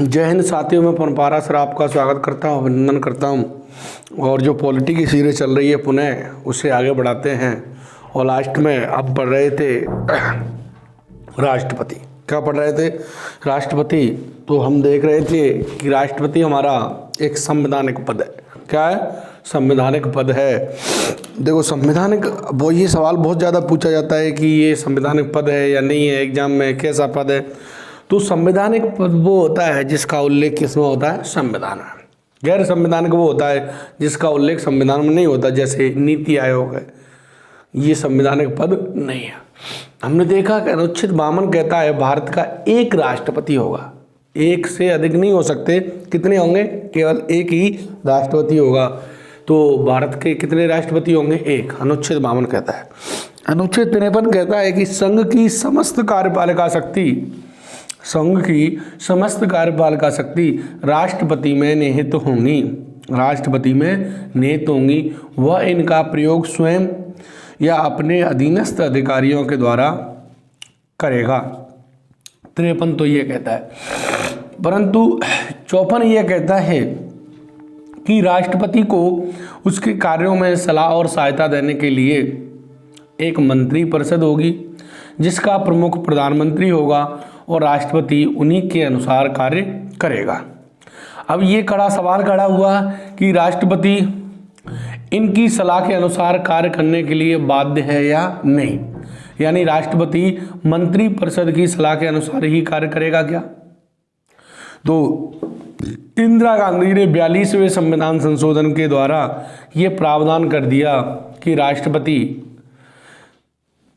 जय हिंद साथियों, मैं परम्परा सर आपका स्वागत करता हूँ, अभिनंदन करता हूँ। और जो पॉलिटी की सीरीज चल रही है पुनः उसे आगे बढ़ाते हैं। और लास्ट में अब पढ़ रहे थे राष्ट्रपति। क्या पढ़ रहे थे? राष्ट्रपति। तो हम देख रहे थे कि राष्ट्रपति हमारा एक संवैधानिक पद है। क्या है? संवैधानिक पद है। देखो संवैधानिक, वो ये सवाल बहुत ज़्यादा पूछा जाता है कि ये संवैधानिक पद है या नहीं है, एग्जाम में कैसा पद है। तो संवैधानिक पद वो होता है जिसका उल्लेख किसमें होता है? संविधान में। गैर संवैधानिक वो होता है जिसका उल्लेख संविधान में नहीं होता, जैसे नीति आयोग है, ये संवैधानिक पद नहीं है। हमने देखा कि अनुच्छेद 52 कहता है भारत का एक राष्ट्रपति होगा, एक से अधिक नहीं हो सकते। कितने होंगे? केवल एक ही राष्ट्रपति होगा। तो भारत के कितने राष्ट्रपति होंगे? एक। अनुच्छेद 52 कहता है। अनुच्छेद 53 कहता है कि संघ की समस्त कार्यपालिका शक्ति राष्ट्रपति में निहित होंगी। राष्ट्रपति में निहित होंगी। वह इनका प्रयोग स्वयं या अपने अधीनस्थ अधिकारियों के द्वारा करेगा। 53 तो ये कहता है, परंतु 54 ये कहता है कि राष्ट्रपति को उसके कार्यों में सलाह और सहायता देने के लिए एक मंत्री परिषद होगी जिसका प्रमुख प्रधानमंत्री होगा और राष्ट्रपति उन्हीं के अनुसार कार्य करेगा। अब ये कड़ा सवाल खड़ा हुआ कि राष्ट्रपति इनकी सलाह के अनुसार कार्य करने के लिए बाध्य है या नहीं, यानी राष्ट्रपति मंत्री परिषद की सलाह के अनुसार ही कार्य करेगा क्या? तो इंदिरा गांधी ने 42वें संविधान संशोधन के द्वारा ये प्रावधान कर दिया कि राष्ट्रपति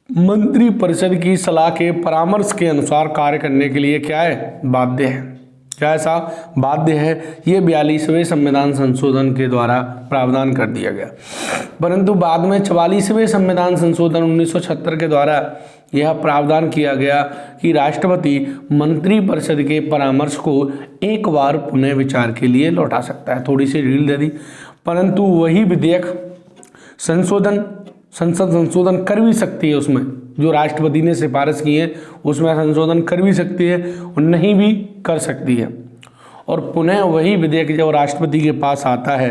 मंत्री परिषद की सलाह के परामर्श के अनुसार कार्य करने के लिए क्या है? बाध्य है। क्या ऐसा? बाध्य है। ये 42वें संविधान संशोधन के द्वारा प्रावधान कर दिया गया। परंतु बाद में 44वें संविधान संशोधन 1976 के द्वारा यह प्रावधान किया गया कि राष्ट्रपति मंत्री परिषद के परामर्श को एक बार पुनः विचार के लिए लौटा सकता है। थोड़ी सी ढील दे दी, परंतु वही विधेयक संसद संशोधन कर भी सकती है। उसमें जो राष्ट्रपति ने सिफारिश की है उसमें संशोधन कर भी सकती है और नहीं भी कर सकती है। और पुनः वही विधेयक जब राष्ट्रपति के पास आता है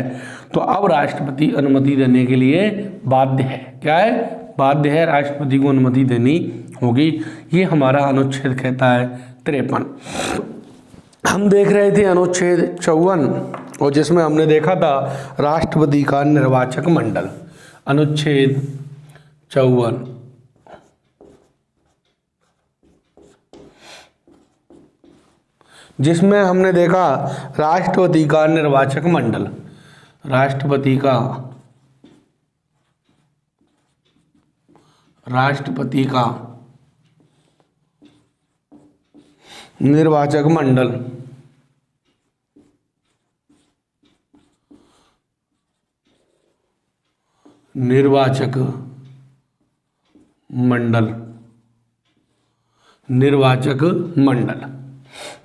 तो अब राष्ट्रपति अनुमति देने के लिए बाध्य है। क्या है? बाध्य है। राष्ट्रपति को अनुमति देनी होगी। ये हमारा अनुच्छेद कहता है 53। हम देख रहे थे अनुच्छेद 54, और जिसमें हमने देखा था राष्ट्रपति का निर्वाचक मंडल। अनुच्छेद 54, जिसमें हमने देखा राष्ट्रपति का निर्वाचक मंडल। राष्ट्रपति का निर्वाचक मंडल। निर्वाचक मंडल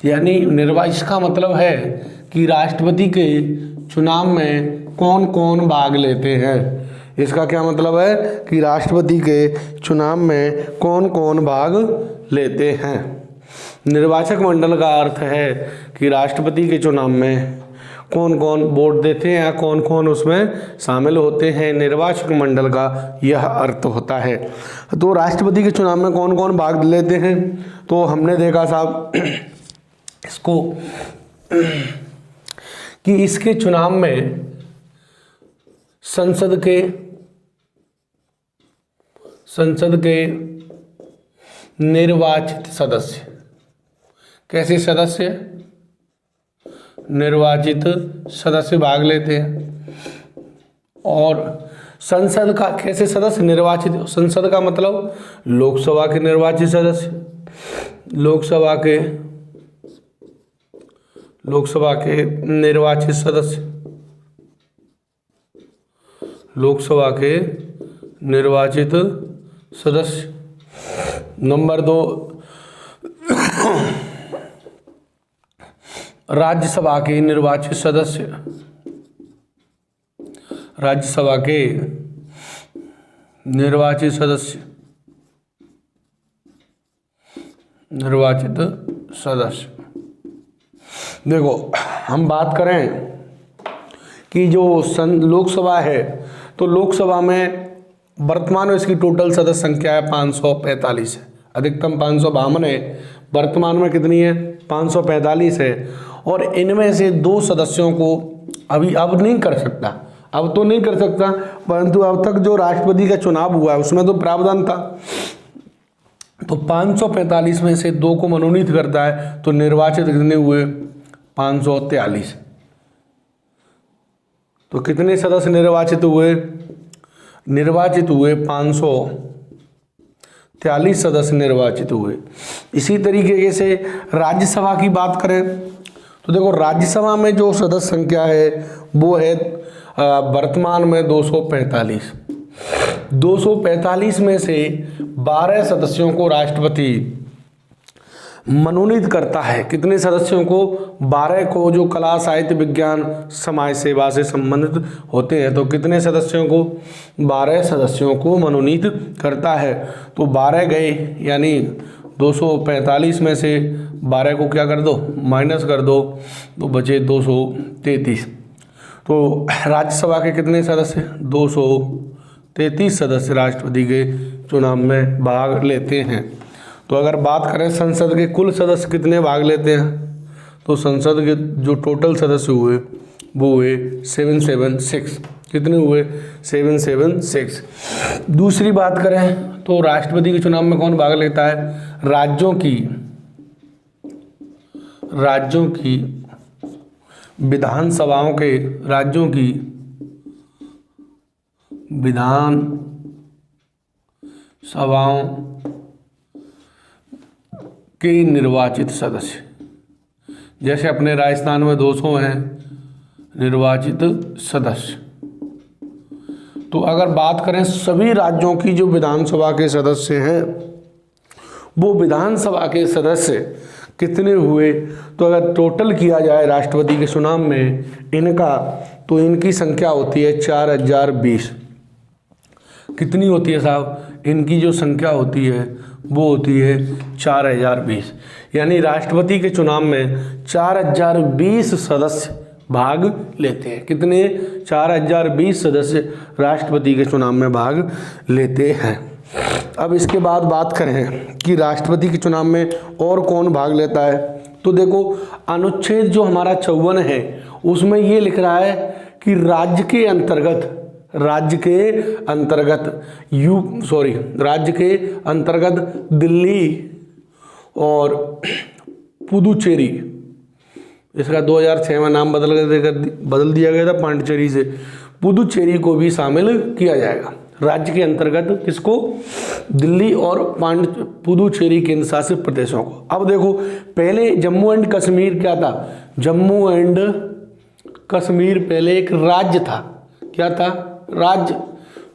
यानी इसका मतलब है कि राष्ट्रपति के चुनाव में कौन कौन भाग लेते हैं। इसका क्या मतलब है कि राष्ट्रपति के चुनाव में कौन कौन भाग लेते हैं। निर्वाचक मंडल का अर्थ है कि राष्ट्रपति के चुनाव में कौन कौन वोट देते हैं या कौन कौन उसमें शामिल होते हैं। निर्वाचक मंडल का यह अर्थ होता है। तो राष्ट्रपति के चुनाव में कौन कौन भाग लेते हैं, तो हमने देखा साहब इसको कि इसके चुनाव में संसद के निर्वाचित सदस्य, कैसे सदस्य? निर्वाचित सदस्य भाग लेते हैं। और संसद का कैसे सदस्य? निर्वाचित। संसद का मतलब लोकसभा के निर्वाचित सदस्य, लोकसभा के निर्वाचित सदस्य, लोकसभा के निर्वाचित सदस्य। नंबर 2 राज्यसभा के निर्वाचित सदस्य, राज्यसभा के निर्वाचित सदस्य, निर्वाचित सदस्य। देखो हम बात करें कि जो लोकसभा है, तो लोकसभा में वर्तमान में इसकी टोटल सदस्य संख्या है 545 है, अधिकतम 552 है, वर्तमान में कितनी है 545 है। और इनमें से 2 सदस्यों को अब नहीं कर सकता, अब तो नहीं कर सकता, परंतु अब तक जो राष्ट्रपति का चुनाव हुआ है उसमें तो प्रावधान था। तो 545 में से 2 को मनोनीत करता है, तो निर्वाचित कितने हुए 543। तो कितने सदस्य निर्वाचित हुए 543 सदस्य निर्वाचित हुए। इसी तरीके से राज्यसभा की बात करें तो देखो राज्यसभा में जो सदस्य संख्या है वो है वर्तमान में 245 में से 12 सदस्यों को राष्ट्रपति मनोनीत करता है। कितने सदस्यों को 12 को, जो कला साहित्य विज्ञान समाज सेवा से संबंधित होते हैं। तो कितने सदस्यों को 12 सदस्यों को मनोनीत करता है। तो 12 गए, यानी 245 में से 12 को क्या कर दो माइनस कर दो, तो बचे 233। तो राज्यसभा के कितने सदस्य 233 सदस्य राष्ट्रपति के चुनाव में भाग लेते हैं। तो अगर बात करें संसद के कुल सदस्य कितने भाग लेते हैं, तो संसद के जो टोटल सदस्य हुए वो हुए 776। कितने हुए 776। दूसरी बात करें तो राष्ट्रपति के चुनाव में कौन भाग लेता है, राज्यों की विधानसभाओं के, राज्यों की विधान सभाओं के निर्वाचित सदस्य। जैसे अपने राजस्थान में 200 हैं निर्वाचित सदस्य। तो अगर बात करें सभी राज्यों की जो विधानसभा के सदस्य हैं, वो विधानसभा के सदस्य कितने हुए, तो अगर टोटल किया जाए राष्ट्रपति के चुनाव में इनका, तो इनकी संख्या होती है 4020। कितनी होती है साहब, इनकी जो संख्या होती है वो होती है 4020। यानी राष्ट्रपति के चुनाव में 4020 सदस्य भाग लेते हैं। कितने 4020 सदस्य राष्ट्रपति के चुनाव में भाग लेते हैं। अब इसके बाद बात करें कि राष्ट्रपति के चुनाव में और कौन भाग लेता है, तो देखो अनुच्छेद जो हमारा 54 है उसमें ये लिख रहा है कि राज्य के अंतर्गत दिल्ली और पुदुचेरी, इसका 2006 में नाम बदल दिया गया था पांडिचेरी से, पुदुचेरी को भी शामिल किया जाएगा राज्य के अंतर्गत। किसको, दिल्ली और पुदुचेरी केंद्र शासित प्रदेशों को। अब देखो पहले जम्मू एंड कश्मीर क्या था, जम्मू एंड कश्मीर पहले एक राज्य था। क्या था, राज्य,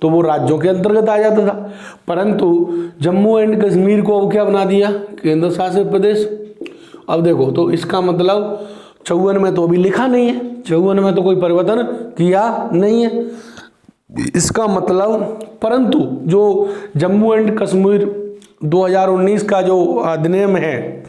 तो वो राज्यों के अंतर्गत आ जाता था। परंतु जम्मू एंड कश्मीर को अब क्या बना दिया, केंद्र शासित प्रदेश। अब देखो तो इसका मतलब 54 में तो अभी लिखा नहीं है, 54 में तो कोई परिवर्तन किया नहीं है। इसका मतलब, परंतु जो जम्मू एंड कश्मीर 2019 का जो अधिनियम है,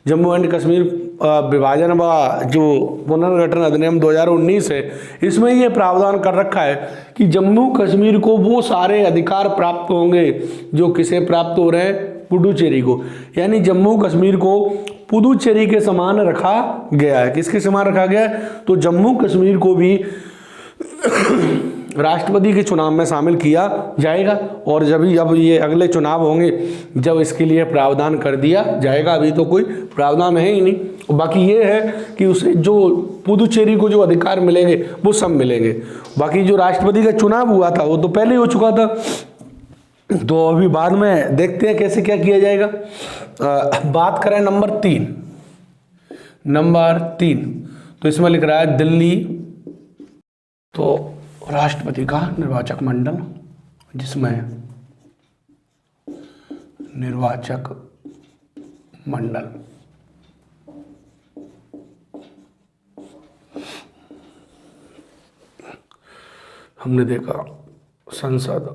जम्मू एंड कश्मीर विभाजन व जो पुनर्गठन अधिनियम 2019 है, इसमें ये प्रावधान कर रखा है कि जम्मू कश्मीर को वो सारे अधिकार प्राप्त होंगे जो किसे प्राप्त हो रहे हैं, पुडुचेरी को। यानी जम्मू कश्मीर को पुदुचेरी के समान रखा गया है। किसके समान रखा गया है, तो जम्मू कश्मीर को भी राष्ट्रपति के चुनाव में शामिल किया जाएगा। और जब ये अगले चुनाव होंगे जब इसके लिए प्रावधान कर दिया जाएगा। अभी तो कोई प्रावधान है ही नहीं। बाकी ये है कि उसे जो पुदुचेरी को जो अधिकार मिलेंगे वो सब मिलेंगे। बाकी जो राष्ट्रपति का चुनाव हुआ था वो तो पहले हो चुका था, तो अभी बाद में देखते हैं कैसे क्या किया जाएगा। बात करें नंबर 3, तो इसमें लिख रहा है दिल्ली, तो राष्ट्रपति का निर्वाचक मंडल, जिसमें निर्वाचक मंडल हमने देखा संसद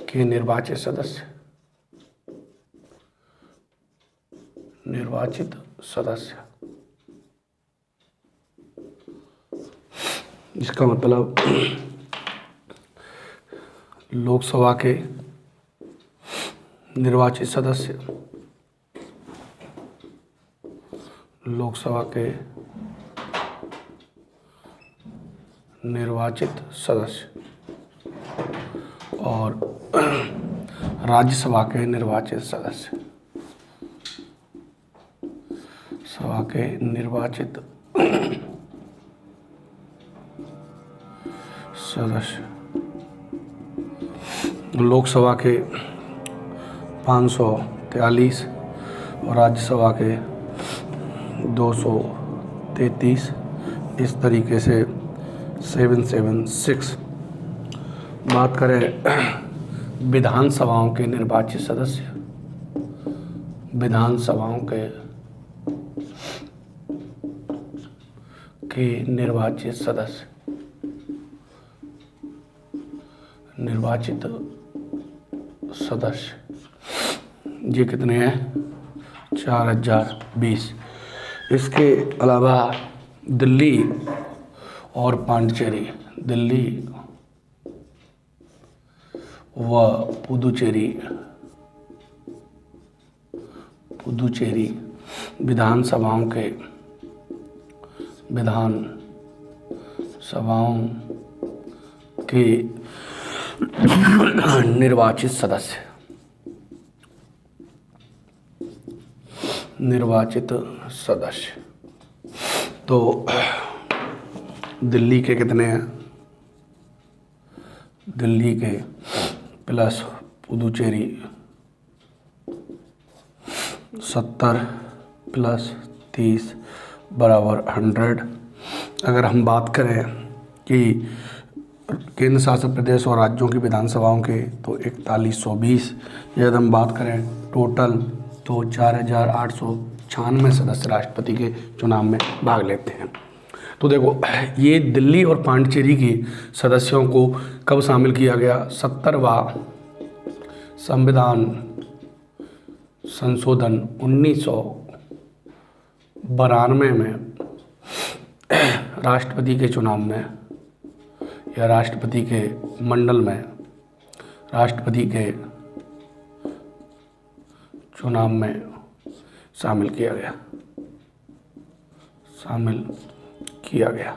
के निर्वाचित सदस्य, इसका मतलब लोकसभा के निर्वाचित सदस्य, लोकसभा के निर्वाचित सदस्य और राज्यसभा के निर्वाचित सदस्य, सभा के निर्वाचित सदस्य, लोकसभा के 543 और राज्यसभा के 233, इस तरीके से 776। बात करें विधानसभाओं के निर्वाचित सदस्य, विधानसभाओं के निर्वाचित सदस्य, निर्वाचित सदस्य ये कितने हैं? 4020। इसके अलावा दिल्ली और पांडिचेरी, दिल्ली व पुदुचेरी, पुदुचेरी विधानसभाओं के निर्वाचित सदस्य, निर्वाचित सदस्य। तो दिल्ली के कितने हैं? दिल्ली के प्लस पुदुचेरी 70 प्लस 30 बराबर 100। अगर हम बात करें कि केंद्र शासित प्रदेश और राज्यों की विधानसभाओं के तो 4120। यदि हम बात करें टोटल तो 4896 सदस्य राष्ट्रपति के चुनाव में भाग लेते हैं। तो देखो ये दिल्ली और पांडिचेरी की सदस्यों को कब शामिल किया गया? 70वां संविधान संशोधन 1992 में राष्ट्रपति के चुनाव में या राष्ट्रपति के मंडल में, राष्ट्रपति के चुनाव में शामिल किया गया, शामिल किया गया।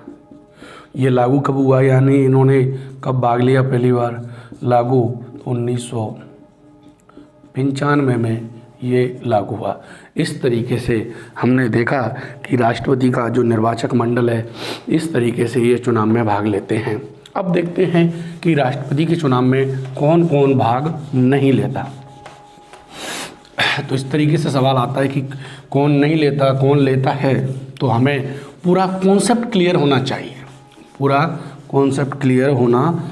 ये लागू कब हुआ, यानी इन्होंने कब भाग लिया पहली बार? लागू 1995 में ये लागू हुआ। इस तरीके से हमने देखा कि राष्ट्रपति का जो निर्वाचक मंडल है इस तरीके से ये चुनाव में भाग लेते हैं। अब देखते हैं कि राष्ट्रपति के चुनाव में कौन कौन भाग नहीं लेता। तो इस तरीके से सवाल आता है कि कौन नहीं लेता, कौन लेता है। तो हमें पूरा कॉन्सेप्ट क्लियर होना चाहिए, पूरा कॉन्सेप्ट क्लियर होना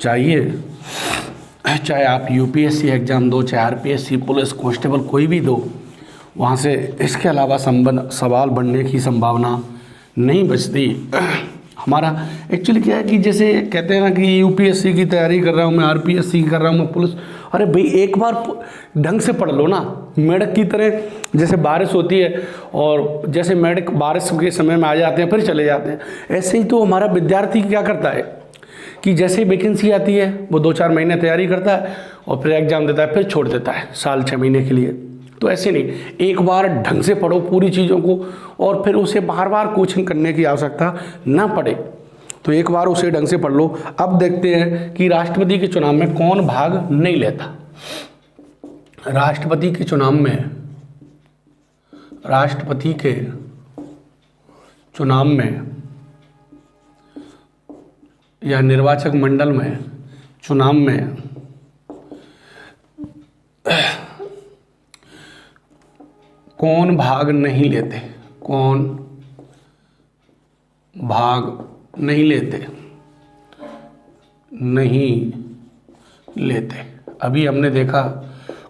चाहिए। चाहे आप यूपीएससी एग्ज़ाम दो, चाहे आरपीएससी, पुलिस, कांस्टेबल कोई भी दो, वहाँ से इसके अलावा सवाल बनने की संभावना नहीं बचती। हमारा एक्चुअली क्या है कि जैसे कहते हैं ना कि यूपीएससी की तैयारी कर रहा हूँ मैं, आरपीएससी की कर रहा हूँ मैं, पुलिस। अरे भाई एक बार ढंग से पढ़ लो ना, मेढक की तरह। जैसे बारिश होती है और जैसे मेढक बारिश के समय में आ जाते हैं फिर चले जाते हैं, ऐसे ही तो हमारा विद्यार्थी क्या करता है कि जैसे ही वैकेंसी आती है वो 2-4 महीने तैयारी करता है और फिर एग्ज़ाम देता है, फिर छोड़ देता है साल 6 महीने के लिए। तो ऐसे नहीं, एक बार ढंग से पढ़ो पूरी चीज़ों को और फिर उसे बार बार कोचिंग करने की आवश्यकता ना पड़े। तो एक बार उसे ढंग से पढ़ लो। अब देखते हैं कि राष्ट्रपति के चुनाव में कौन भाग नहीं लेता। राष्ट्रपति के चुनाव में, राष्ट्रपति के चुनाव में या निर्वाचक मंडल में चुनाव में कौन भाग नहीं लेते, कौन भाग नहीं लेते, नहीं लेते। अभी हमने देखा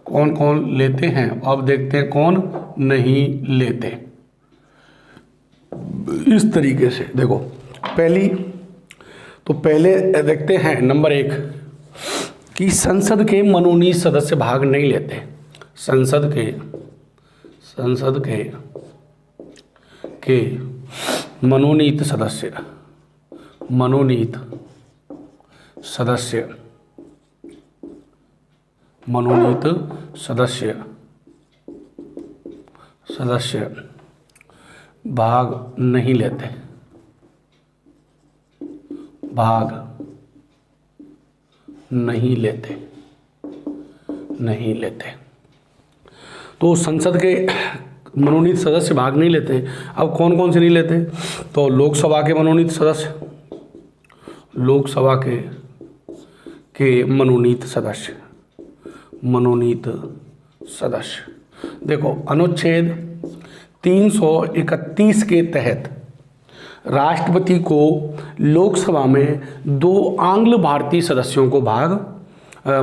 कौन कौन लेते हैं, अब देखते हैं कौन नहीं लेते। इस तरीके से देखो, पहले देखते हैं नंबर 1 कि संसद के मनोनीत सदस्य भाग नहीं लेते। संसद के मनोनीत सदस्य, मनोनीत सदस्य भाग नहीं लेते, तो संसद के मनोनीत सदस्य भाग नहीं लेते। अब कौन कौन से नहीं लेते? तो लोकसभा के मनोनीत सदस्य, लोकसभा के मनोनीत सदस्य। देखो, अनुच्छेद 331 के तहत राष्ट्रपति को लोकसभा में 2 आंग्ल भारतीय सदस्यों को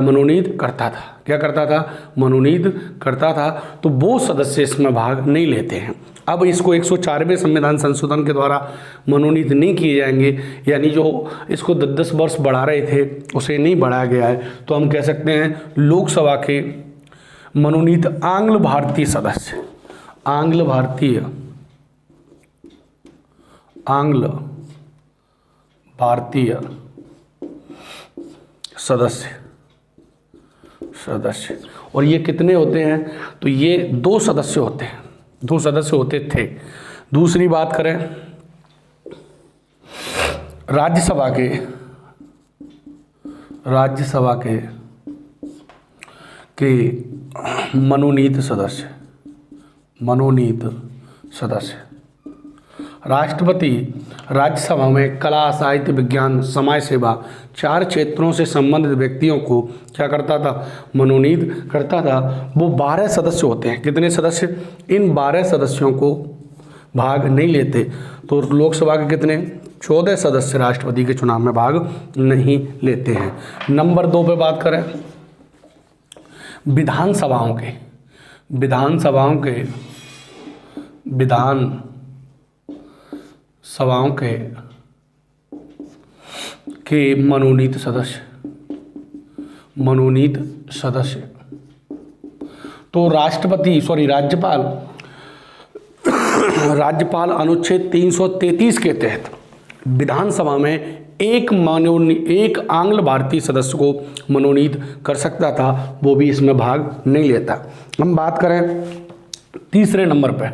मनोनीत करता था। क्या करता था? मनोनीत करता था। तो वो सदस्य इसमें भाग नहीं लेते हैं। अब इसको 104वें संविधान संशोधन के द्वारा मनोनीत नहीं किए जाएंगे, यानी जो इसको 10-10 वर्ष बढ़ा रहे थे उसे नहीं बढ़ाया गया है। तो हम कह सकते हैं लोकसभा के मनोनीत आंग्ल भारतीय सदस्य, आंग्ल भारतीय सदस्य। और ये कितने होते हैं? तो ये 2 सदस्य होते हैं, 2 सदस्य होते थे। दूसरी बात करें राज्यसभा के मनोनीत सदस्य। राष्ट्रपति राज्यसभा में कला, साहित्य, विज्ञान, समाज सेवा 4 क्षेत्रों से संबंधित व्यक्तियों को क्या करता था? मनोनीत करता था। वो 12 सदस्य होते हैं। कितने सदस्य? इन 12 सदस्यों को भाग नहीं लेते। तो लोकसभा के कितने? 14 सदस्य राष्ट्रपति के चुनाव में भाग नहीं लेते हैं। नंबर 2 पे बात करें विधानसभाओं के मनोनीत सदस्य। तो राज्यपाल अनुच्छेद 333 के तहत विधानसभा में एक आंग्ल भारतीय सदस्य को मनोनीत कर सकता था, वो भी इसमें भाग नहीं लेता। हम बात करें तीसरे नंबर पे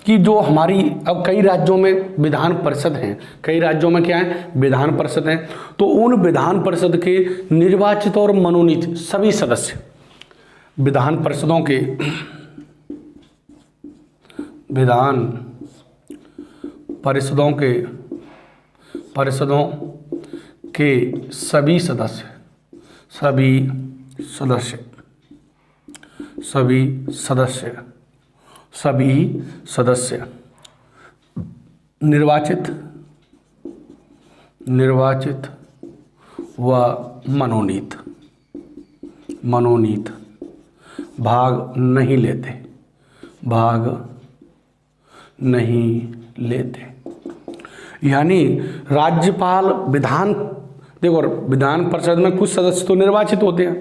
कि जो हमारी अब कई राज्यों में विधान परिषद हैं, कई राज्यों में क्या है? विधान परिषद हैं। तो उन विधान परिषद के निर्वाचित और मनोनीत सभी सदस्य विधान परिषदों के सभी सदस्य निर्वाचित व मनोनीत भाग नहीं लेते। यानी राज्यपाल विधान परिषद में कुछ सदस्य तो निर्वाचित होते हैं,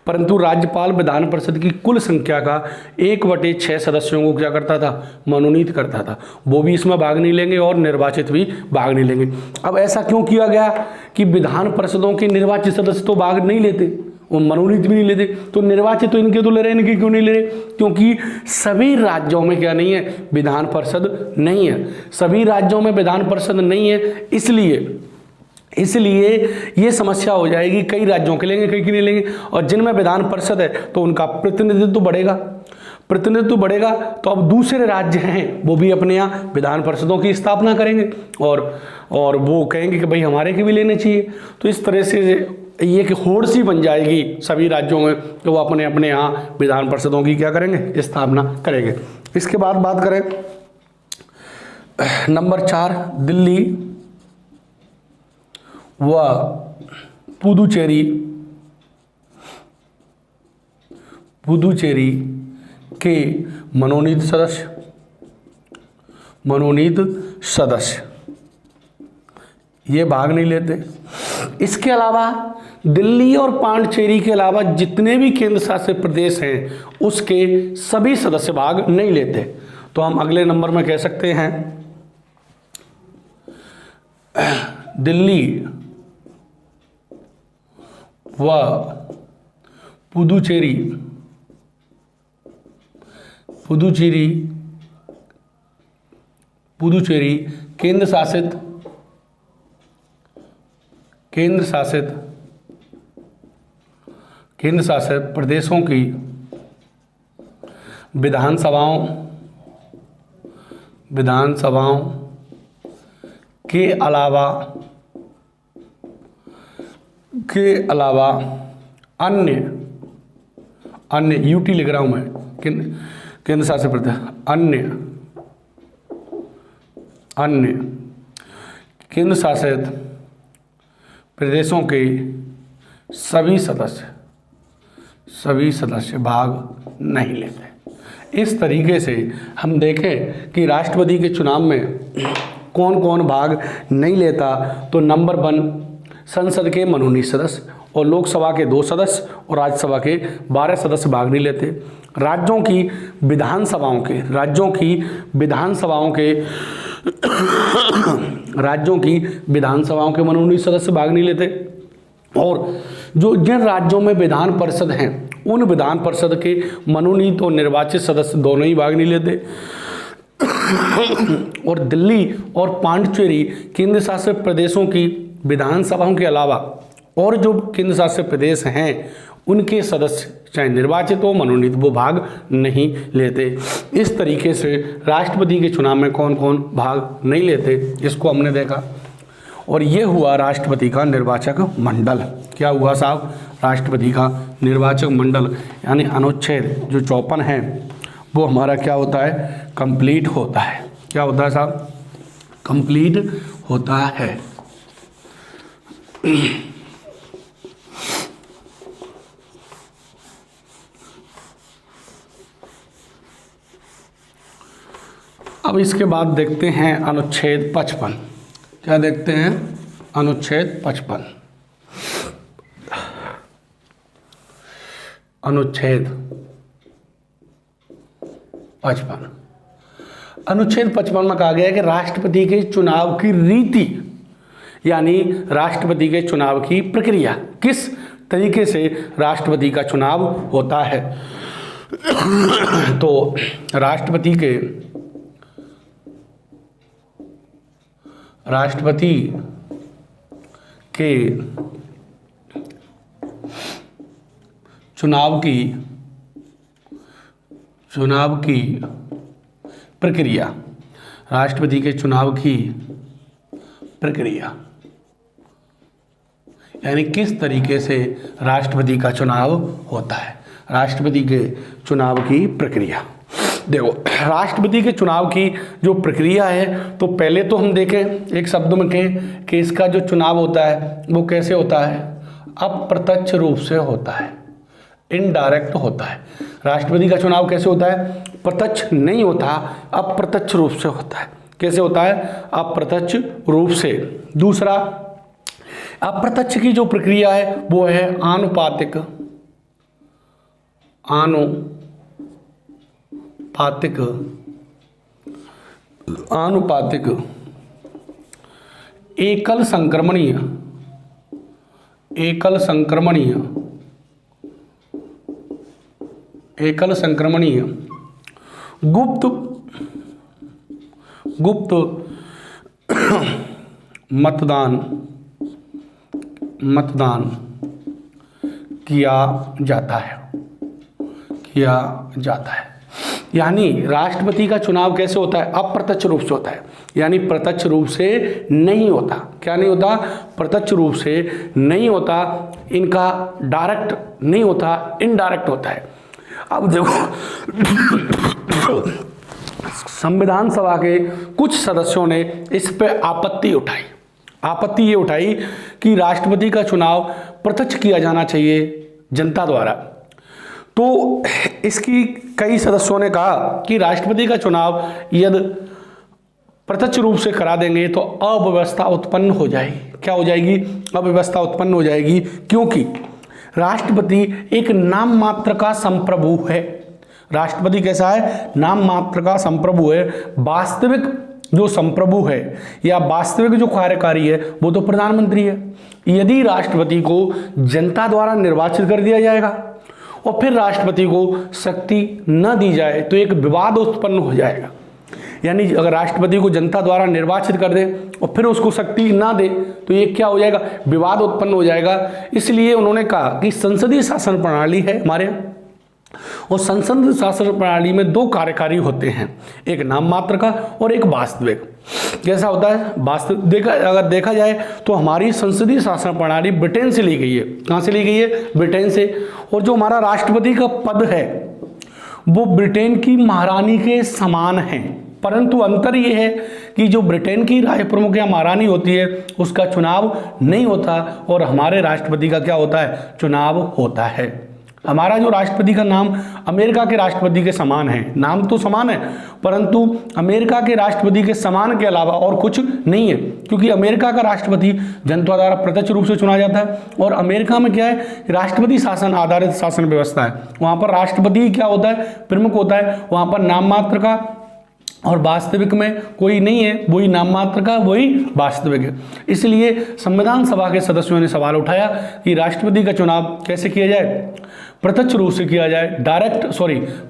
परंतु राज्यपाल विधान परिषद की कुल संख्या का 1/6 सदस्यों को क्या करता था? मनोनीत करता था। वो भी इसमें भाग नहीं लेंगे और निर्वाचित भी भाग नहीं लेंगे। अब ऐसा क्यों किया गया कि विधान परिषदों के निर्वाचित सदस्य तो भाग नहीं लेते और मनोनीत भी नहीं लेते, तो निर्वाचित तो इनके तो ले रहे हैं, इनके क्यों नहीं ले रहे? क्योंकि सभी राज्यों में क्या नहीं है? विधान परिषद नहीं है। सभी राज्यों में विधान परिषद नहीं है, इसलिए ये समस्या हो जाएगी, कई राज्यों के लेंगे, कई के नहीं लेंगे। और जिनमें विधान परिषद है तो उनका प्रतिनिधित्व बढ़ेगा। तो अब दूसरे राज्य हैं वो भी अपने यहाँ विधान परिषदों की स्थापना करेंगे और वो कहेंगे कि भाई हमारे के भी लेने चाहिए। तो इस तरह से ये कि होड़ सी बन जाएगी सभी राज्यों में कि वो अपने अपने यहाँ विधान परिषदों की क्या करेंगे? स्थापना करेंगे। इसके बाद बात करें नंबर 4 दिल्ली व पुदुचेरी के मनोनीत सदस्य ये भाग नहीं लेते। इसके अलावा दिल्ली और पांडिचेरी के अलावा जितने भी केंद्र शासित प्रदेश हैं उसके सभी सदस्य भाग नहीं लेते। तो हम अगले नंबर में कह सकते हैं दिल्ली व पुदुचेरी केंद्र शासित प्रदेशों की विधानसभाओं के अलावा अन्य यूटी लिख रहा हूं मैं, केंद्र शासित प्रदेश, अन्य केंद्र शासित प्रदेशों के सभी सदस्य भाग नहीं लेते। इस तरीके से हम देखें कि राष्ट्रपति के चुनाव में कौन कौन भाग नहीं लेता, तो नंबर 1 संसद के मनोनीत सदस्य और लोकसभा के 2 सदस्य और राज्यसभा के 12 सदस्य भाग नहीं लेते। राज्यों की विधानसभाओं के मनोनीत सदस्य भाग नहीं लेते। और जिन राज्यों में विधान परिषद हैं उन विधान परिषद के मनोनीत और निर्वाचित सदस्य दोनों ही भाग नहीं लेते। और दिल्ली और पांडिचेरी केंद्र शासित प्रदेशों की विधानसभाओं के अलावा और जो केंद्र शासित प्रदेश हैं उनके सदस्य चाहे निर्वाचित हो मनोनीत वो भाग नहीं लेते। इस तरीके से राष्ट्रपति के चुनाव में कौन कौन भाग नहीं लेते इसको हमने देखा। और ये हुआ राष्ट्रपति का निर्वाचक मंडल। क्या हुआ साहब? राष्ट्रपति का निर्वाचक मंडल, यानी अनुच्छेद जो 54 है वो हमारा क्या होता है? कंप्लीट होता है। क्या होता है साहब? कंप्लीट होता है। अब इसके बाद देखते हैं अनुच्छेद 55। क्या देखते हैं? अनुच्छेद 55। अनुच्छेद 55 में कहा गया है कि राष्ट्रपति के चुनाव की रीति, यानी राष्ट्रपति के चुनाव की प्रक्रिया, किस तरीके से राष्ट्रपति का चुनाव होता है। तो राष्ट्रपति के चुनाव की प्रक्रिया, राष्ट्रपति के चुनाव की प्रक्रिया यानी किस तरीके से राष्ट्रपति का चुनाव होता है। राष्ट्रपति के चुनाव की प्रक्रिया, देखो राष्ट्रपति के चुनाव की जो प्रक्रिया है, तो पहले तो हम देखें एक शब्द में कहें कि इसका जो चुनाव होता है वो कैसे होता है? अप्रत्यक्ष रूप से होता है, इनडायरेक्ट होता है। राष्ट्रपति का चुनाव कैसे होता है? प्रत्यक्ष नहीं होता, अप्रत्यक्ष रूप से होता है। कैसे होता है? अप्रत्यक्ष रूप से। दूसरा, अप्रत्यक्ष की जो प्रक्रिया है वो है आनुपातिक एकल संक्रमणीय गुप्त मतदान किया जाता है। यानी राष्ट्रपति का चुनाव कैसे होता है? अप्रत्यक्ष रूप से होता है, यानी प्रत्यक्ष रूप से नहीं होता। क्या नहीं होता? प्रत्यक्ष रूप से नहीं होता, इनका डायरेक्ट नहीं होता, इनडायरेक्ट होता है। अब देखो संविधान सभा के कुछ सदस्यों ने इस पे आपत्ति ये उठाई कि राष्ट्रपति का चुनाव प्रत्यक्ष किया जाना चाहिए जनता द्वारा। तो इसकी कई सदस्यों ने कहा कि राष्ट्रपति का चुनाव यदि प्रत्यक्ष रूप से करा देंगे तो अव्यवस्था उत्पन्न हो जाएगी। क्या हो जाएगी? अव्यवस्था उत्पन्न हो जाएगी, क्योंकि राष्ट्रपति एक नाम मात्र का संप्रभु है। राष्ट्रपति कैसा है? नाम मात्र का संप्रभु है। वास्तविक जो संप्रभु है या वास्तविक जो कार्यकारी है वो तो प्रधानमंत्री है। यदि राष्ट्रपति को जनता द्वारा निर्वाचित कर दिया जाएगा और फिर राष्ट्रपति को शक्ति न दी जाए तो एक विवाद उत्पन्न हो जाएगा। यानी अगर राष्ट्रपति को जनता द्वारा निर्वाचित कर दे और फिर उसको शक्ति ना दे तो ये क्या हो जाएगा, विवाद उत्पन्न हो जाएगा। इसलिए उन्होंने कहा कि संसदीय शासन प्रणाली है हमारे यहाँ, और संसदीय शासन प्रणाली में दो कार्यकारी होते हैं, एक नाम मात्र का और एक वास्तविक। कैसा होता है वास्तविक, अगर देखा जाए तो हमारी संसदीय शासन प्रणाली ब्रिटेन से ली गई है। कहाँ से ली गई है, ब्रिटेन से। और जो हमारा राष्ट्रपति का पद है वो ब्रिटेन की महारानी के समान है, परंतु अंतर ये है कि जो ब्रिटेन की राज प्रमुख या महारानी होती है उसका चुनाव नहीं होता और हमारे राष्ट्रपति का क्या होता है, चुनाव होता है। हमारा जो राष्ट्रपति का नाम अमेरिका के राष्ट्रपति के समान है, नाम तो समान है परंतु अमेरिका के राष्ट्रपति के समान के अलावा और कुछ नहीं है, क्योंकि अमेरिका का राष्ट्रपति जनता द्वारा प्रत्यक्ष रूप से चुना जाता है। और अमेरिका में क्या है, राष्ट्रपति शासन आधारित शासन व्यवस्था है। वहाँ पर राष्ट्रपति क्या होता है, प्रमुख होता है। वहाँ पर नाम मात्र का और वास्तविक में कोई नहीं है, वही नाम मात्र का वही वास्तविक है। इसलिए संविधान सभा के सदस्यों ने सवाल उठाया कि राष्ट्रपति का चुनाव कैसे किया जाए, प्रत्यक्ष रूप से किया जाए,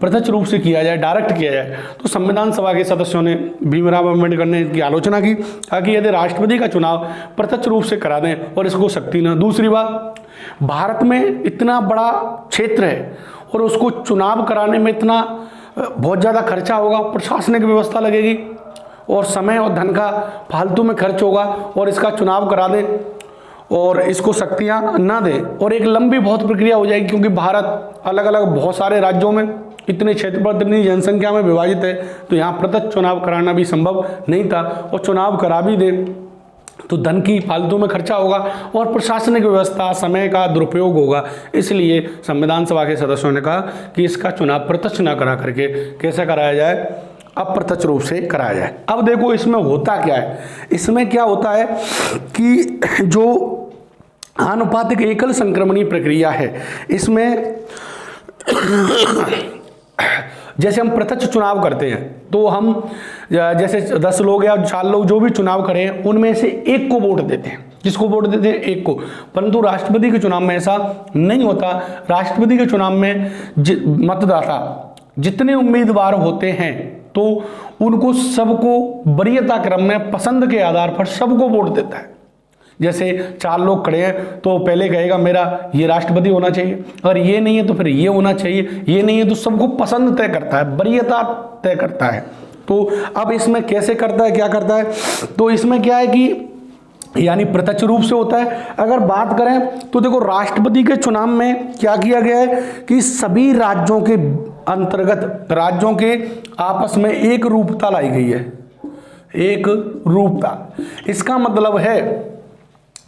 प्रत्यक्ष रूप से किया जाए, डायरेक्ट किया जाए। तो संविधान सभा के सदस्यों ने भीमराव अम्बेडकर ने इसकी आलोचना की, ताकि यदि राष्ट्रपति का चुनाव प्रत्यक्ष रूप से करा दें और इसको शक्ति न। दूसरी बात, भारत में इतना बड़ा क्षेत्र है और उसको चुनाव कराने में इतना बहुत ज़्यादा खर्चा होगा, प्रशासनिक व्यवस्था लगेगी और समय और धन का फालतू में खर्च होगा, और इसका चुनाव करा दें और इसको शक्तियां ना दें और एक लंबी बहुत प्रक्रिया हो जाएगी, क्योंकि भारत अलग अलग बहुत सारे राज्यों में इतने क्षेत्र पर इतनी जनसंख्या में विभाजित है, तो यहाँ प्रत्यक्ष चुनाव कराना भी संभव नहीं था। और चुनाव करा भी दें तो धन की फालतू में खर्चा होगा और प्रशासनिक व्यवस्था समय का दुरुपयोग होगा। इसलिए संविधान सभा के सदस्यों ने कहा कि इसका चुनाव प्रत्यक्ष न करा करके कैसे कराया जाए, अप्रत्यक्ष रूप से कराया जाए। अब देखो इसमें होता क्या है, इसमें क्या होता है कि जो आनुपातिक एकल संक्रमणीय प्रक्रिया है, इसमें जैसे हम प्रत्यक्ष चुनाव करते हैं तो हम जैसे 10 लोग या 4 लोग जो भी चुनाव करें उनमें से एक को वोट देते हैं। किसको वोट देते हैं, एक को। परंतु राष्ट्रपति के चुनाव में ऐसा नहीं होता। राष्ट्रपति के चुनाव में मतदाता जितने उम्मीदवार होते हैं तो उनको सबको वरीयता क्रम में पसंद के आधार पर सबको वोट देता है। जैसे 4 लोग खड़े हैं तो पहले कहेगा मेरा ये राष्ट्रपति होना चाहिए, अगर ये नहीं है तो फिर ये होना चाहिए, ये नहीं है तो सबको पसंद तय करता है, वरीयता तय करता है। तो अब इसमें कैसे करता है, क्या करता है, तो इसमें क्या है कि यानी प्रत्यक्ष रूप से होता है। अगर बात करें तो देखो राष्ट्रपति के चुनाव में क्या किया गया है कि सभी राज्यों के अंतर्गत राज्यों के आपस में एक रूपता लाई गई है, एक रूपता। इसका मतलब है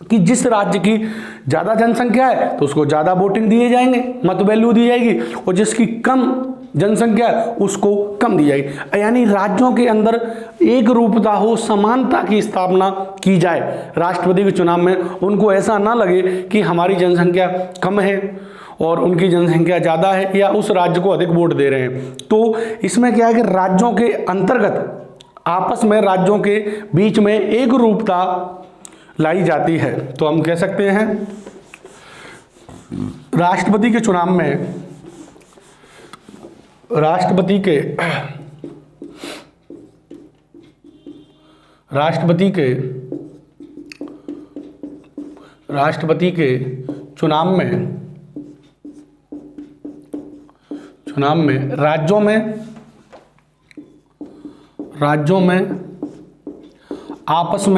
कि जिस राज्य की ज़्यादा जनसंख्या है तो उसको ज़्यादा वोटिंग दिए जाएंगे, मत वैल्यू दी जाएगी, और जिसकी कम जनसंख्या है उसको कम दी जाएगी। यानी राज्यों के अंदर एक रूपता हो, समानता की स्थापना की जाए। राष्ट्रपति के चुनाव में उनको ऐसा ना लगे कि हमारी जनसंख्या कम है और उनकी जनसंख्या ज़्यादा है या उस राज्य को अधिक वोट दे रहे हैं। तो इसमें क्या है कि राज्यों के अंतर्गत आपस में राज्यों के बीच में एक रूपता लाई जाती है। तो हम कह सकते हैं राष्ट्रपति के चुनाव में राष्ट्रपति के चुनाव में राज्यों में आपस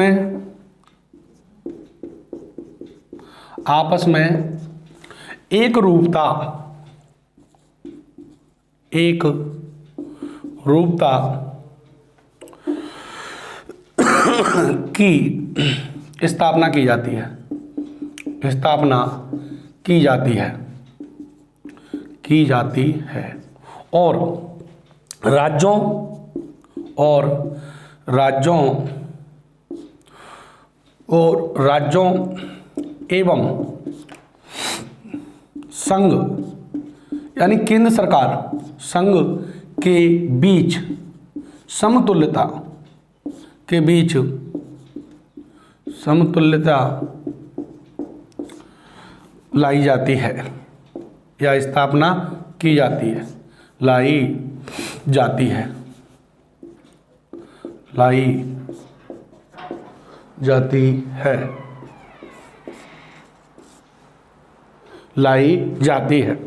में एक रूपता की स्थापना की जाती है और राज्यों एवं संघ यानी केंद्र सरकार संघ के बीच समतुल्यता के बीच समतुल्यता लाई जाती है या स्थापना की जाती है, लाई जाती है, लाई जाती है, लाई जाती है।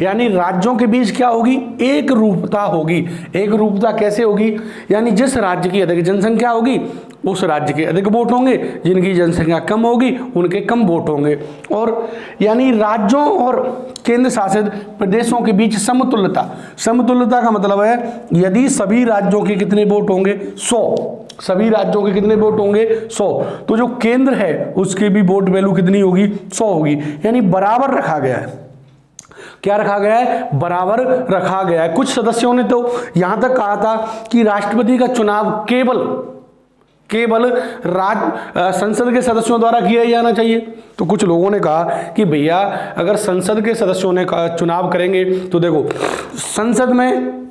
यानी राज्यों के बीच क्या होगी, एक रूपता होगी। एक रूपता कैसे होगी, यानी जिस राज्य की अधिक जनसंख्या होगी उस राज्य के अधिक वोट होंगे, जिनकी जनसंख्या कम होगी उनके कम वोट होंगे। और यानी राज्यों और केंद्र शासित प्रदेशों के बीच समतुल्यता। समतुल्यता का मतलब है यदि सभी राज्यों के कितने वोट होंगे, 100, सभी राज्यों के कितने वोट होंगे, 100, तो जो केंद्र है उसकी भी वोट वैल्यू कितनी होगी, 100 होगी। यानी बराबर रखा गया है। क्या रखा गया है, बराबर रखा गया है। कुछ सदस्यों ने तो यहां तक कहा था कि राष्ट्रपति का चुनाव केवल संसद के सदस्यों द्वारा किया जाना चाहिए। तो कुछ लोगों ने कहा कि भैया अगर संसद के सदस्यों ने चुनाव करेंगे तो देखो संसद में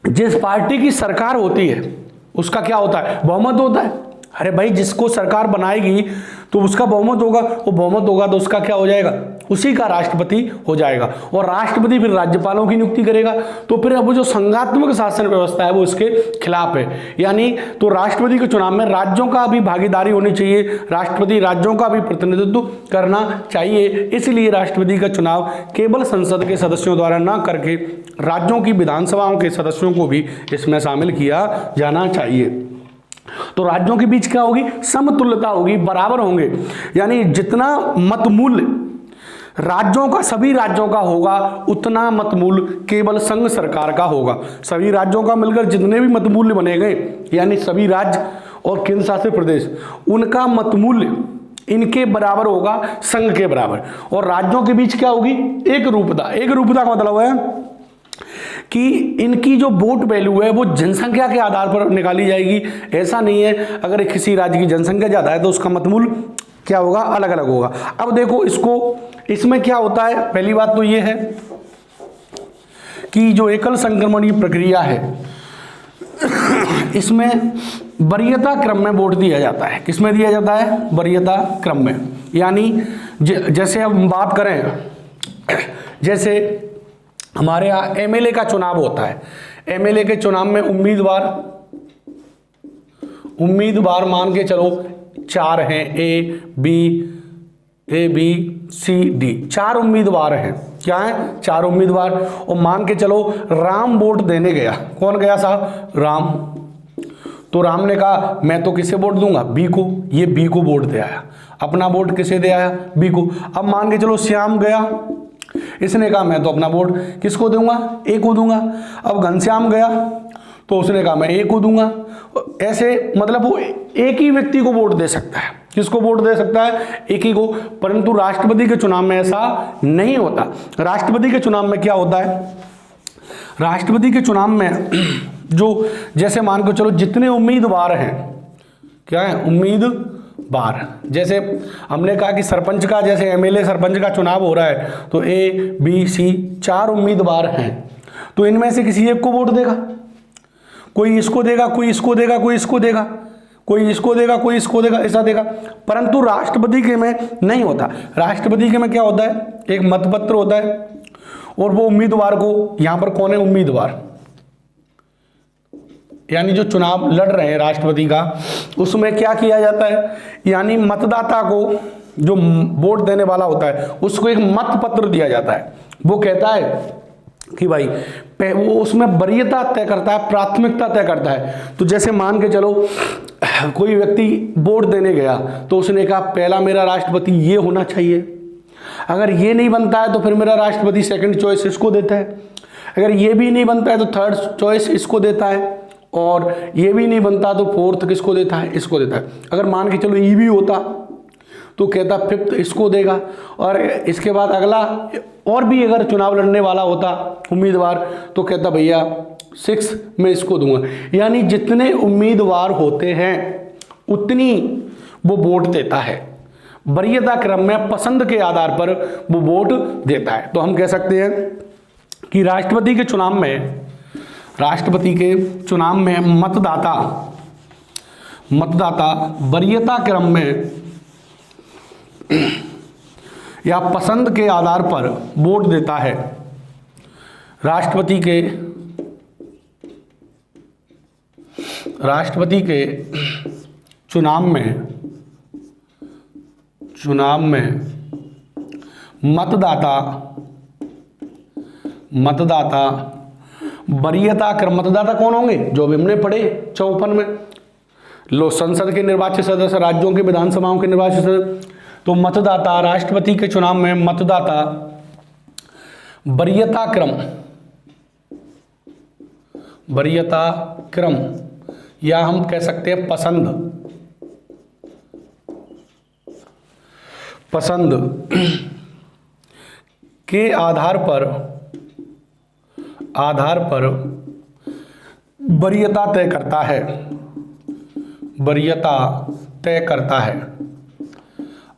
जिस पार्टी की सरकार होती है उसका क्या होता है, बहुमत होता है। अरे भाई जिसको सरकार बनाएगी तो उसका बहुमत होगा, वो बहुमत होगा तो उसका क्या हो जाएगा, उसी का राष्ट्रपति हो जाएगा। और राष्ट्रपति फिर राज्यपालों की नियुक्ति करेगा। तो फिर अब जो संघात्मक शासन व्यवस्था है वो इसके खिलाफ है। यानी तो राष्ट्रपति के चुनाव में राज्यों का भी भागीदारी होनी चाहिए, राष्ट्रपति राज्यों का भी प्रतिनिधित्व करना चाहिए। इसलिए राष्ट्रपति का चुनाव केवल संसद के सदस्यों द्वारा न करके राज्यों की विधानसभाओं के सदस्यों को भी इसमें शामिल किया जाना चाहिए। तो राज्यों के बीच क्या होगी, समतुल्यता होगी, बराबर होंगे। यानी जितना मत मूल्य राज्यों का, सभी राज्यों का होगा उतना मत मूल्य केवल संघ सरकार का होगा। सभी राज्यों का मिलकर जितने भी मत मूल्य बने गए, यानी सभी राज्य और केंद्र शासित प्रदेश, उनका मत मूल्य इनके बराबर होगा, संघ के बराबर। और राज्यों के बीच क्या होगी, एक रूपता। एक रूपता का मतलब है कि इनकी जो वोट वैल्यू है वो जनसंख्या के आधार पर निकाली जाएगी। ऐसा नहीं है अगर किसी राज्य की जनसंख्या ज्यादा है तो उसका मत मूल्य क्या होगा, अलग अलग होगा। अब देखो इसमें क्या होता है, पहली बात तो ये है कि जो एकल संक्रमण की प्रक्रिया है इसमें वरीयता क्रम में वोट दिया जाता है। किसमें दिया जाता है, वरीयता क्रम में। यानी जैसे हम बात करें, जैसे हमारे यहाँ एमएलए का चुनाव होता है। एमएलए के चुनाव में उम्मीदवार मान के चलो 4 हैं, ए बी सी डी, 4 उम्मीदवार हैं। क्या है, 4 उम्मीदवार। और मान के चलो राम वोट देने गया। कौन गया साहब, राम। तो राम ने कहा मैं तो किसे वोट दूंगा, बी को। ये बी को वोट दे आया, अपना वोट किसे दे आया, बी को। अब मान के चलो श्याम गया, इसने कहा मैं तो अपना वोट किसको दूंगा, ए को दूंगा। अब घनश्याम गया तो उसने कहा मैं ए को दूंगा। ऐसे मतलब वो एक ही व्यक्ति को वोट दे सकता है। किसको वोट दे सकता है, एक ही को। परंतु राष्ट्रपति के चुनाव में ऐसा नहीं होता। राष्ट्रपति के चुनाव में क्या होता है, राष्ट्रपति के चुनाव में जो जैसे मान के चलो जितने उम्मीदवार हैं, क्या है, उम्मीदवार। जैसे हमने कहा कि सरपंच का, जैसे एमएलए सरपंच का चुनाव हो रहा है तो ए बी सी 4 उम्मीदवार हैं। तो इनमें से किसी एक को वोट देगा, कोई इसको देगा, कोई इसको देगा, कोई इसको देगा, कोई इसको देगा, कोई इसको देगा, ऐसा देगा। परंतु राष्ट्रपति के में नहीं होता। राष्ट्रपति के में क्या होता है, एक मतपत्र होता है और वो उम्मीदवार को, यहां पर कौन है उम्मीदवार, यानी जो चुनाव लड़ रहे हैं राष्ट्रपति का, उसमें क्या किया जाता है, यानी मतदाता को, जो वोट देने वाला होता है, उसको एक मत पत्र दिया जाता है। वो कहता है कि भाई वो उसमें वरीयता तय करता है, प्राथमिकता तय करता है। तो जैसे मान के चलो कोई व्यक्ति वोट देने गया तो उसने कहा पहला मेरा राष्ट्रपति ये होना चाहिए, अगर ये नहीं बनता है तो फिर मेरा राष्ट्रपति सेकंड चॉइस इसको देता है, अगर ये भी नहीं बनता है तो थर्ड चॉइस इसको देता है, और ये भी नहीं बनता तो फोर्थ किसको देता है, इसको देता है। अगर मान के चलो ई भी होता तो कहता फिफ्थ इसको देगा, और इसके बाद अगला और भी अगर चुनाव लड़ने वाला होता उम्मीदवार तो कहता भैया 6 मैं इसको दूंगा। यानी जितने उम्मीदवार होते हैं उतनी वो वोट देता है। वरीयता क्रम में पसंद के आधार पर वो वोट देता है। तो हम कह सकते हैं कि राष्ट्रपति के चुनाव में मतदाता मतदाता वरीयता क्रम में या पसंद के आधार पर वोट देता है। राष्ट्रपति के चुनाव में मतदाता वरीयता क्रम, मतदाता कौन होंगे, जो भी हमने पढ़े 54 में, लोक संसद के निर्वाचित सदस्य, राज्यों के विधानसभाओं के निर्वाचित सदस्य। तो मतदाता, राष्ट्रपति के चुनाव में मतदाता वरीयता क्रम या हम कह सकते हैं पसंद के आधार पर वरीयता तय करता है।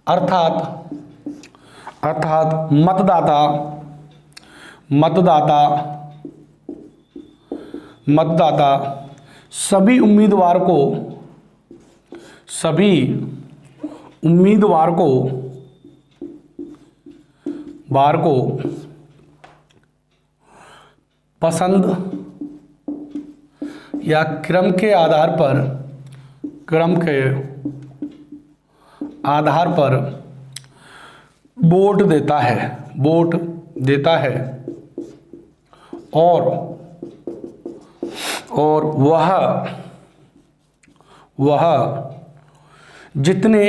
अर्थात मतदाता सभी उम्मीदवार को पसंद या क्रम के आधार पर वोट देता है और वह जितने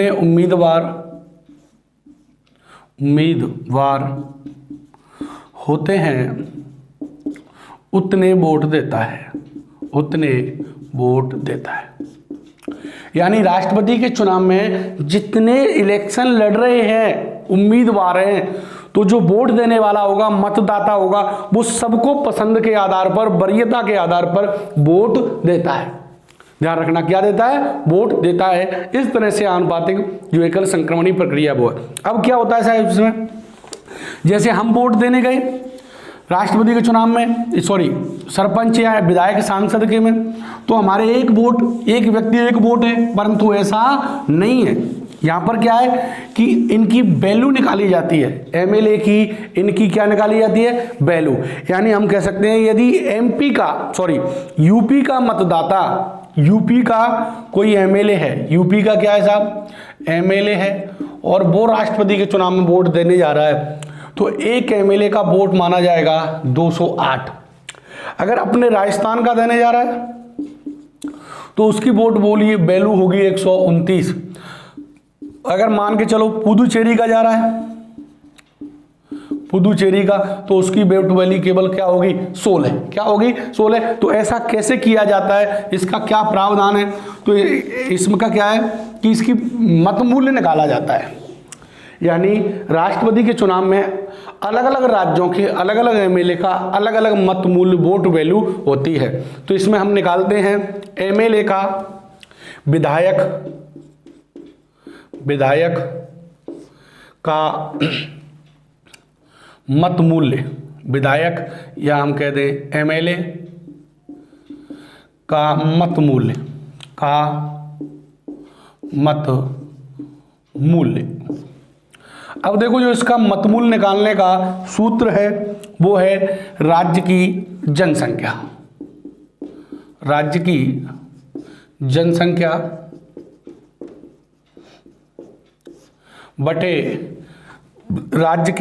उम्मीदवार होते हैं उतने वोट देता है। यानी राष्ट्रपति के चुनाव में जितने इलेक्शन लड़ रहे हैं उम्मीदवार हैं, तो जो वोट देने वाला होगा, मतदाता होगा, वो सबको पसंद के आधार पर, वरीयता के आधार पर वोट देता है। ध्यान रखना, क्या देता है, वोट देता है। इस तरह से आनुपातिक जो एकल संक्रमणीय प्रक्रिया वो है। अब क्या होता है साहब इसमें, जैसे हम वोट देने गए राष्ट्रपति के चुनाव में, सरपंच या विधायक सांसद के में, तो हमारे एक व्यक्ति एक वोट है, परंतु ऐसा नहीं है। यहाँ पर क्या है कि इनकी वैल्यू निकाली जाती है, एमएलए की इनकी क्या निकाली जाती है, वैल्यू। यानी हम कह सकते हैं यदि यूपी का मतदाता, यूपी का कोई एमएलए है, यूपी का क्या है साहब, एमएलए है, और वो राष्ट्रपति के चुनाव में वोट देने जा रहा है, तो एक एमएलए का वोट माना जाएगा 208। अगर अपने राजस्थान का देने जा रहा है तो उसकी वोट वैल्यू होगी 129। अगर मान के चलो पुदुचेरी का जा रहा है, पुदुचेरी का, तो उसकी वोट वैल्यू केवल क्या होगी, 16। क्या होगी, 16। तो ऐसा कैसे किया जाता है, इसका क्या प्रावधान है, तो इसमें का क्या है कि इसकी मत मूल्य निकाला जाता है। यानी राष्ट्रपति के चुनाव में अलग अलग राज्यों के अलग अलग एमएलए का अलग अलग मत मूल्य वोट वैल्यू होती है। तो इसमें हम निकालते हैं एमएलए का, विधायक का मत मूल्य, विधायक या हम कह दें एमएलए का मत मूल्य। अब देखो जो इसका मत मूल्य निकालने का सूत्र है वो है राज्य की जनसंख्या बटे राज्य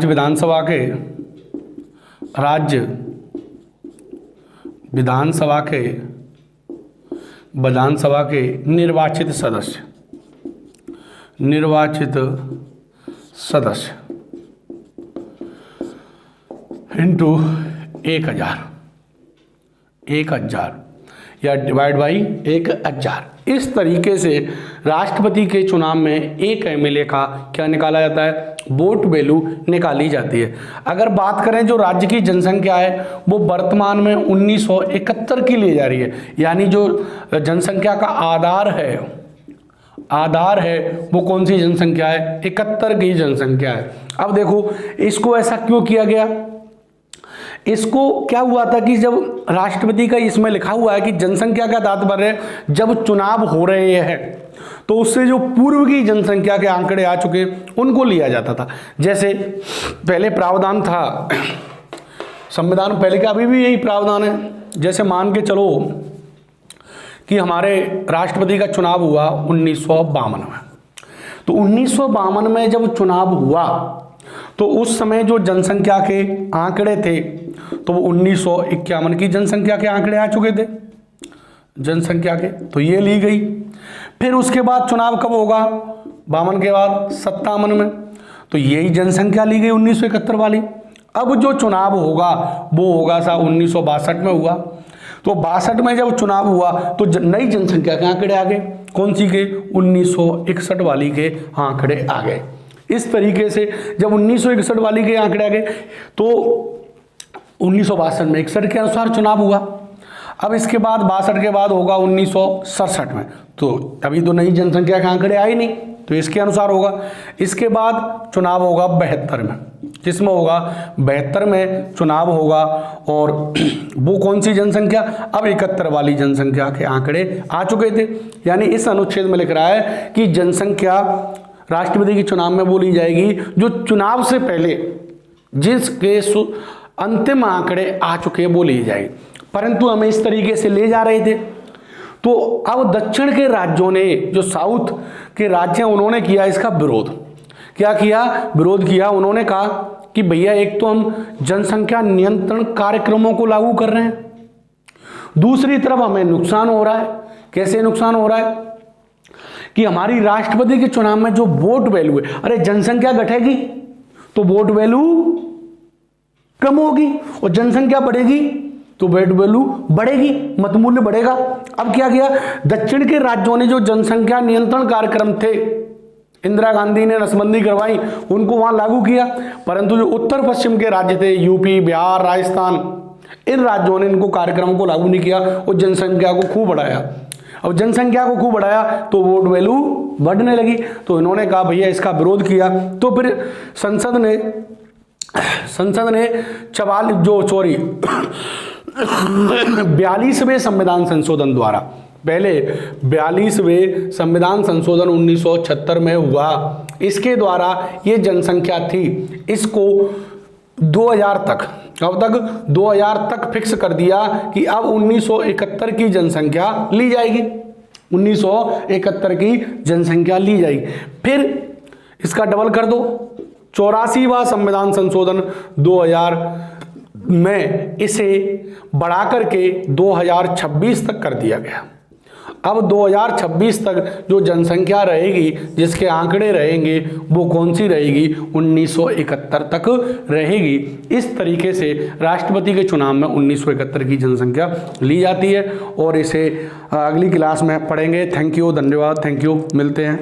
विधानसभा के निर्वाचित सदस्य इंटू 1000 या डिवाइड बाई 1000। इस तरीके से राष्ट्रपति के चुनाव में एक एमएलए का क्या निकाला जाता है, वोट वैल्यू निकाली जाती है। अगर बात करें जो राज्य की जनसंख्या है वो वर्तमान में 1971 की ली जा रही है। यानी जो जनसंख्या का आधार है वो कौन सी जनसंख्या है, 71 की जनसंख्या है। अब देखो इसको ऐसा क्यों किया गया, इसको क्या हुआ था कि जब राष्ट्रपति का इसमें लिखा हुआ है कि जनसंख्या का तात्पर्य है जब चुनाव हो रहे हैं तो उससे जो पूर्व की जनसंख्या के आंकड़े आ चुके उनको लिया जाता था। जैसे पहले प्रावधान था संविधान पहले का, अभी भी यही प्रावधान है। जैसे मान के चलो कि हमारे राष्ट्रपति का चुनाव हुआ 1952 में, तो 1952 में जब चुनाव हुआ तो उस समय जो जनसंख्या के आंकड़े थे तो वो 1951 की जनसंख्या के आंकड़े आ चुके थे जनसंख्या के, तो ये ली गई। फिर उसके बाद चुनाव कब होगा 52 के बाद 57 में, तो यही जनसंख्या ली गई 1971 वाली। अब जो चुनाव होगा वो होगा सा 1962 में हुआ, तो 62 में जब चुनाव हुआ तो नई जनसंख्या के आंकड़े आ गए, कौन सी के 1961 वाली के आंकड़े आ गए। इस तरीके से जब 1961 वाली के आंकड़े आ गए तो 1962 में 61 के अनुसार चुनाव हुआ। अब इसके बाद 62 के बाद होगा 1967 में, तो अभी तो नई जनसंख्या के आंकड़े आए नहीं, तो इसके अनुसार होगा। इसके बाद चुनाव होगा 72 में, जिसमें होगा 72 में चुनाव होगा और वो कौन सी जनसंख्या, अब 71 वाली जनसंख्या के आंकड़े आ चुके थे। यानी इस अनुच्छेद में लिख रहा है कि जनसंख्या राष्ट्रपति के चुनाव में बोली जाएगी जो चुनाव से पहले जिसके अंतिम आंकड़े आ चुके वो ली जाएगी। परंतु हमें इस तरीके से ले जा रहे थे, तो अब दक्षिण के राज्यों ने, जो साउथ के राज्य हैं, उन्होंने किया इसका विरोध। क्या किया? विरोध किया। उन्होंने कहा कि भैया एक तो हम जनसंख्या नियंत्रण कार्यक्रमों को लागू कर रहे हैं, दूसरी तरफ हमें नुकसान हो रहा है। कैसे नुकसान हो रहा है कि हमारी राष्ट्रपति के चुनाव में जो वोट वैल्यू है, अरे जनसंख्या घटेगी तो वोट वैल्यू कम होगी और जनसंख्या बढ़ेगी तो वोट वैल्यू बढ़ेगी, मत मूल्य बढ़ेगा। अब क्या किया, दक्षिण के राज्यों ने जो जनसंख्या नियंत्रण कार्यक्रम थे, इंदिरा गांधी ने नसबंदी करवाई, उनको वहां लागू किया। परंतु जो उत्तर पश्चिम के राज्य थे, यूपी, बिहार, राजस्थान, इन राज्यों ने इनको कार्यक्रम को लागू नहीं किया और जनसंख्या को खूब बढ़ाया। अब जनसंख्या को खूब बढ़ाया तो वोट वैल्यू बढ़ने लगी, तो इन्होंने कहा भैया इसका विरोध किया। तो फिर संसद ने 42वें संविधान संशोधन द्वारा, पहले 42वें संविधान संशोधन 1976 में हुआ, इसके द्वारा ये जनसंख्या थी, इसको 2000 तक, कब तक 2000 तक फिक्स कर दिया कि अब 1971 की जनसंख्या ली जाएगी, 1971 की जनसंख्या ली जाएगी। फिर इसका डबल कर दो, 84वां संविधान संशोधन 2000 में इसे बढ़ा करके 2026 तक कर दिया गया। अब 2026 तक जो जनसंख्या रहेगी, जिसके आंकड़े रहेंगे, वो कौन सी रहेगी, 1971 तक रहेगी। इस तरीके से राष्ट्रपति के चुनाव में 1971 की जनसंख्या ली जाती है और इसे अगली क्लास में पढ़ेंगे। थैंक यू, धन्यवाद, थैंक यू, मिलते हैं।